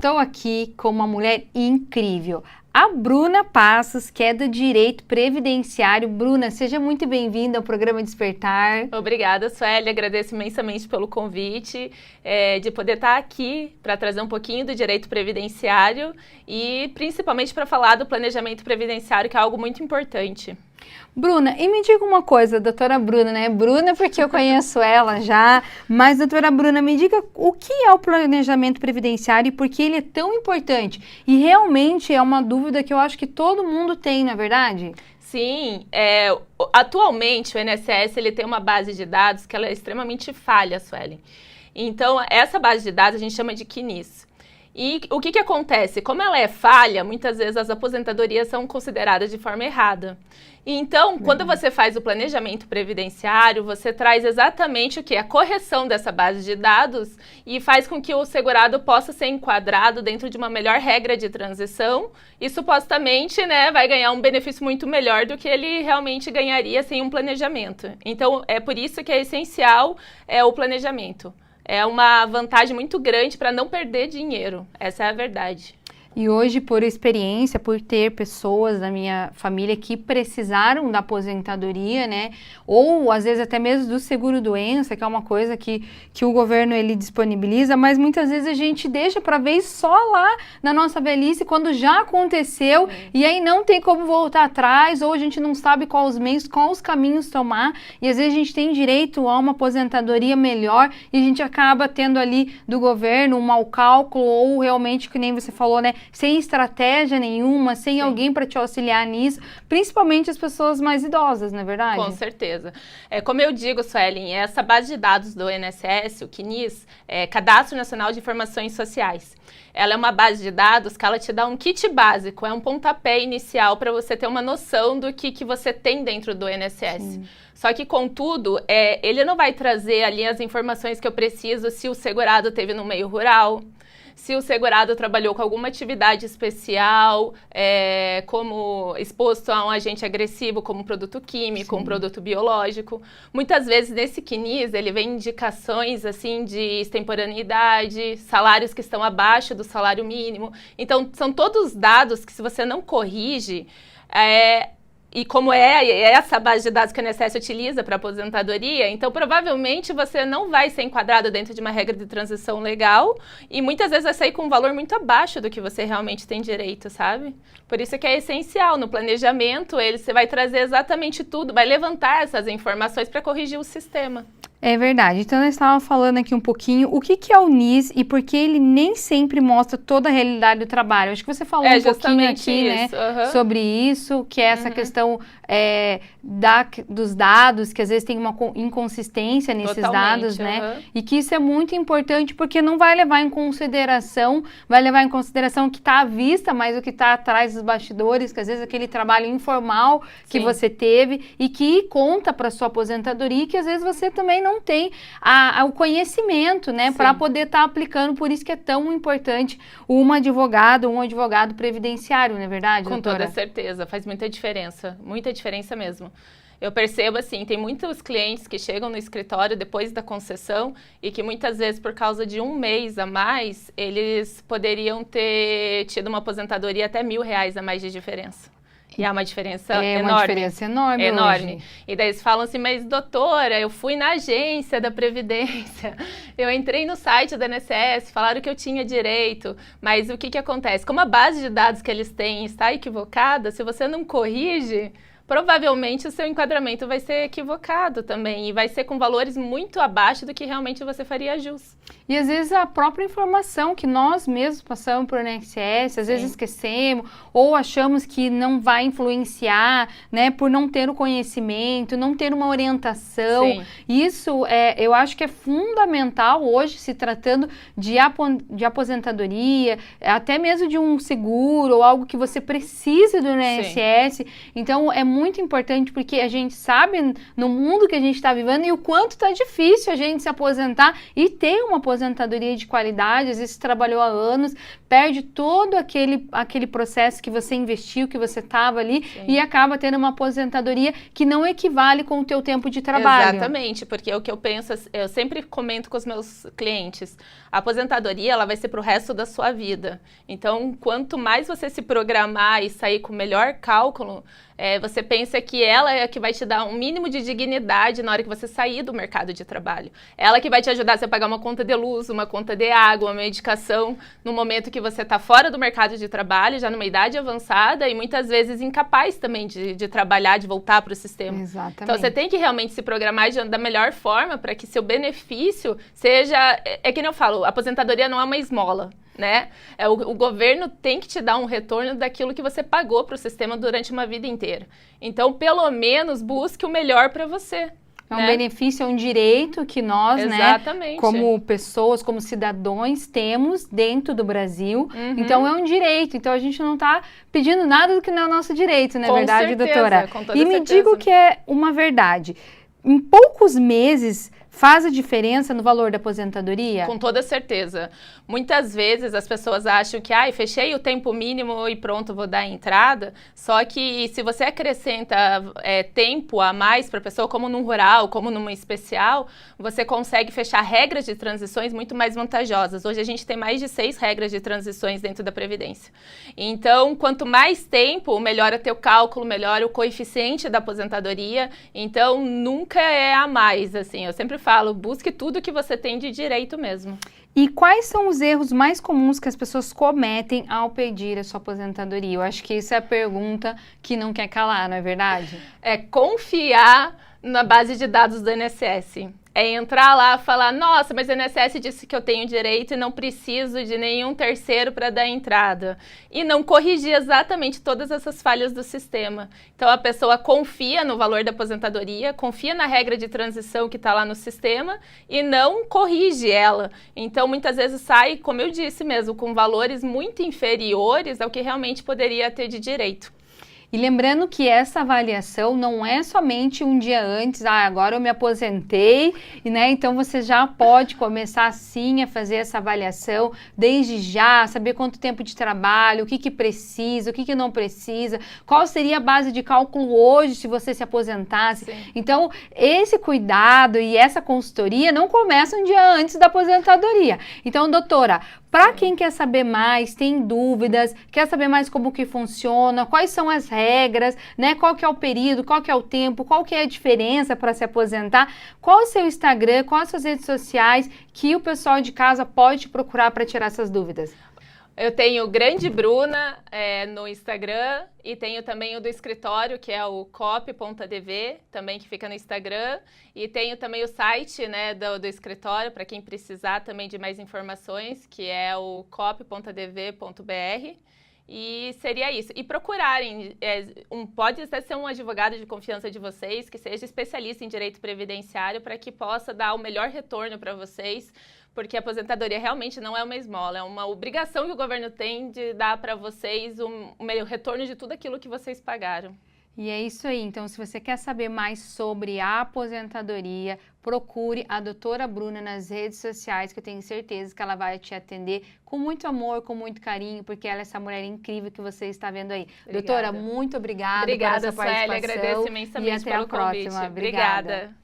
Estou aqui com uma mulher incrível, a Bruna Passos, que é do Direito Previdenciário. Bruna, seja muito bem-vinda ao programa Despertar. Obrigada, Sueli. Agradeço imensamente pelo convite, de poder estar aqui para trazer um pouquinho do direito previdenciário e principalmente para falar do planejamento previdenciário, que é algo muito importante. Bruna, e me diga uma coisa, doutora Bruna, né? Bruna, porque eu conheço ela já, mas doutora Bruna, me diga o que é o planejamento previdenciário e por que ele é tão importante? E realmente é uma dúvida que eu acho que todo mundo tem, não é verdade? Sim, atualmente o INSS ele tem uma base de dados que ela é extremamente falha, Sueli. Então, essa base de dados a gente chama de CNIS. E o que acontece? Como ela é falha, muitas vezes as aposentadorias são consideradas de forma errada. Então, quando você faz o planejamento previdenciário, você traz exatamente o que? A correção dessa base de dados e faz com que o segurado possa ser enquadrado dentro de uma melhor regra de transição e supostamente, né, vai ganhar um benefício muito melhor do que ele realmente ganharia sem um planejamento. Então, é por isso que é essencial o planejamento. É uma vantagem muito grande para não perder dinheiro. Essa é a verdade. E hoje, por experiência, por ter pessoas da minha família que precisaram da aposentadoria, né? Ou, às vezes, até mesmo do seguro-doença, que é uma coisa que o governo, ele disponibiliza, mas muitas vezes a gente deixa para ver só lá na nossa velhice, quando já aconteceu, e aí não tem como voltar atrás, ou a gente não sabe quais os meios, quais os caminhos tomar, e às vezes a gente tem direito a uma aposentadoria melhor, e a gente acaba tendo ali do governo um mau cálculo, ou realmente, que nem você falou, né? Sem estratégia nenhuma, sem alguém para te auxiliar nisso, principalmente as pessoas mais idosas, não é verdade? Com certeza. Como eu digo, Suelen, essa base de dados do INSS, o CNIS, Cadastro Nacional de Informações Sociais. Ela é uma base de dados que ela te dá um kit básico, é um pontapé inicial para você ter uma noção do que você tem dentro do INSS. Sim. Só que, contudo, ele não vai trazer ali as informações que eu preciso se o segurado teve no meio rural, se o segurado trabalhou com alguma atividade especial, como exposto a um agente agressivo, como produto químico, um produto biológico. Muitas vezes, nesse CNIS, ele vem indicações, assim, de extemporaneidade, salários que estão abaixo do salário mínimo. Então, são todos dados que, se você não corrige, e como essa base de dados que a INSS utiliza para aposentadoria, então provavelmente você não vai ser enquadrado dentro de uma regra de transição legal e muitas vezes vai sair com um valor muito abaixo do que você realmente tem direito, sabe? Por isso que é essencial no planejamento, você vai trazer exatamente tudo, vai levantar essas informações para corrigir o sistema. É verdade. Então, nós estávamos falando aqui um pouquinho o que é o NIS e por que ele nem sempre mostra toda a realidade do trabalho. Acho que você falou um pouquinho aqui, né, sobre isso, que é essa questão dos dados, que às vezes tem uma inconsistência nesses dados, né? E que isso é muito importante porque não vai levar em consideração, que está à vista, mas o que está atrás dos bastidores, que às vezes aquele trabalho informal que você teve e que conta para sua aposentadoria, que às vezes você também não tem o conhecimento, né, para poder estar aplicando, por isso que é tão importante um advogado previdenciário, não é verdade, doutora? Com toda certeza, faz muita diferença mesmo. Eu percebo assim, tem muitos clientes que chegam no escritório depois da concessão e que muitas vezes por causa de um mês a mais, eles poderiam ter tido uma aposentadoria até R$1.000 a mais de diferença. E é uma diferença enorme. É uma diferença enorme. Enorme. E daí eles falam assim, mas doutora, eu fui na agência da Previdência, eu entrei no site da INSS, falaram que eu tinha direito, mas o que acontece? Como a base de dados que eles têm está equivocada, se você não corrige, provavelmente o seu enquadramento vai ser equivocado também e vai ser com valores muito abaixo do que realmente você faria jus. E às vezes a própria informação que nós mesmos passamos por INSS, às vezes esquecemos ou achamos que não vai influenciar, né, por não ter o conhecimento, não ter uma orientação. Isso eu acho que é fundamental hoje, se tratando de aposentadoria, até mesmo de um seguro ou algo que você precise do INSS. Então é muito muito importante, porque a gente sabe no mundo que a gente está vivendo e o quanto está difícil a gente se aposentar e ter uma aposentadoria de qualidade. Às vezes você trabalhou há anos, perde todo aquele processo que você investiu, que você estava ali, sim, e acaba tendo uma aposentadoria que não equivale com o teu tempo de trabalho. Exatamente, porque o que eu penso, eu sempre comento com os meus clientes, a aposentadoria ela vai ser para o resto da sua vida. Então, quanto mais você se programar e sair com o melhor cálculo, você pensa que ela é a que vai te dar um mínimo de dignidade na hora que você sair do mercado de trabalho. Ela que vai te ajudar a você pagar uma conta de luz, uma conta de água, uma medicação, no momento que você está fora do mercado de trabalho, já numa idade avançada e muitas vezes incapaz também de trabalhar, de voltar para o sistema. Exatamente. Então, você tem que realmente se programar da melhor forma para que seu benefício seja... É que nem eu falo, a aposentadoria não é uma esmola, né? O governo tem que te dar um retorno daquilo que você pagou para o sistema durante uma vida inteira. Então, pelo menos, busque o melhor para você. É um benefício, é um direito que nós, exatamente, né, como pessoas, como cidadãos, temos dentro do Brasil. Então, é um direito. Então, a gente não está pedindo nada do que não é nosso direito, não é verdade, certeza, doutora? Com toda e me certeza. diga o que é uma verdade. Em poucos meses, faz a diferença no valor da aposentadoria? Com toda certeza. Muitas vezes as pessoas acham que, fechei o tempo mínimo e pronto, vou dar a entrada. Só que se você acrescenta tempo a mais para a pessoa, como num rural, como numa especial, você consegue fechar regras de transições muito mais vantajosas. Hoje a gente tem mais de 6 regras de transições dentro da Previdência. Então, quanto mais tempo, melhora teu cálculo, melhora o coeficiente da aposentadoria. Então, nunca é a mais, assim. Eu sempre falo, busque tudo que você tem de direito mesmo. E quais são os erros mais comuns que as pessoas cometem ao pedir a sua aposentadoria? Eu acho que isso é a pergunta que não quer calar, não é verdade? É confiar na base de dados do INSS. É entrar lá e falar, nossa, mas o INSS disse que eu tenho direito e não preciso de nenhum terceiro para dar entrada. E não corrigir exatamente todas essas falhas do sistema. Então, a pessoa confia no valor da aposentadoria, confia na regra de transição que está lá no sistema e não corrige ela. Então, muitas vezes sai, como eu disse mesmo, com valores muito inferiores ao que realmente poderia ter de direito. E lembrando que essa avaliação não é somente um dia antes, agora eu me aposentei, né? Então você já pode começar sim a fazer essa avaliação desde já, saber quanto tempo de trabalho, o que precisa, o que não precisa, qual seria a base de cálculo hoje se você se aposentasse. Sim. Então, esse cuidado e essa consultoria não começa um dia antes da aposentadoria. Então, doutora, para quem quer saber mais, tem dúvidas, quer saber mais como que funciona, quais são as regras, né? Qual que é o período, qual que é o tempo, qual que é a diferença para se aposentar, qual é o seu Instagram, quais as suas redes sociais que o pessoal de casa pode procurar para tirar essas dúvidas? Eu tenho Grande Bruna no Instagram e tenho também o do escritório, que é o cop.dv, também que fica no Instagram. E tenho também o site, né, do escritório, para quem precisar também de mais informações, que é o cop.dv.br. E seria isso. E procurarem, pode até ser um advogado de confiança de vocês, que seja especialista em direito previdenciário, para que possa dar o melhor retorno para vocês, porque a aposentadoria realmente não é uma esmola, é uma obrigação que o governo tem de dar para vocês o retorno de tudo aquilo que vocês pagaram. E é isso aí. Então, se você quer saber mais sobre a aposentadoria, procure a doutora Bruna nas redes sociais, que eu tenho certeza que ela vai te atender com muito amor, com muito carinho, porque ela é essa mulher incrível que você está vendo aí. Obrigada. Doutora, muito obrigada por essa participação. Obrigada, Sueli. Agradeço imensamente e até a próxima. Obrigada.